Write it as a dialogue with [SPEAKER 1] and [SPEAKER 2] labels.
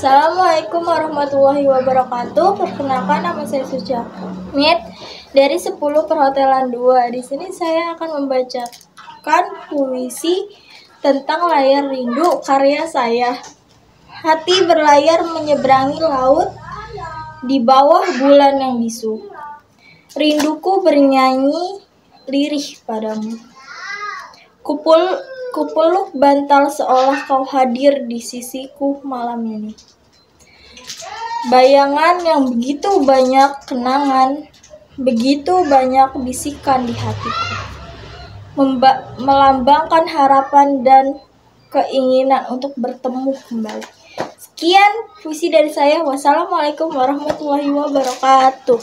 [SPEAKER 1] Assalamualaikum warahmatullahi wabarakatuh. Perkenalkan, nama saya Suciamit dari 10 Perhotelan 2. Di sini saya akan membacakan puisi tentang Layar Rindu karya saya. Hati berlayar menyeberangi laut di bawah bulan yang bisu. Rinduku bernyanyi lirih padamu. Kupeluk bantal seolah kau hadir di sisiku malam ini. Bayangan yang begitu banyak kenangan, begitu banyak bisikan di hatiku. Melambangkan harapan dan keinginan untuk bertemu kembali. Sekian puisi dari saya. Wassalamualaikum warahmatullahi wabarakatuh.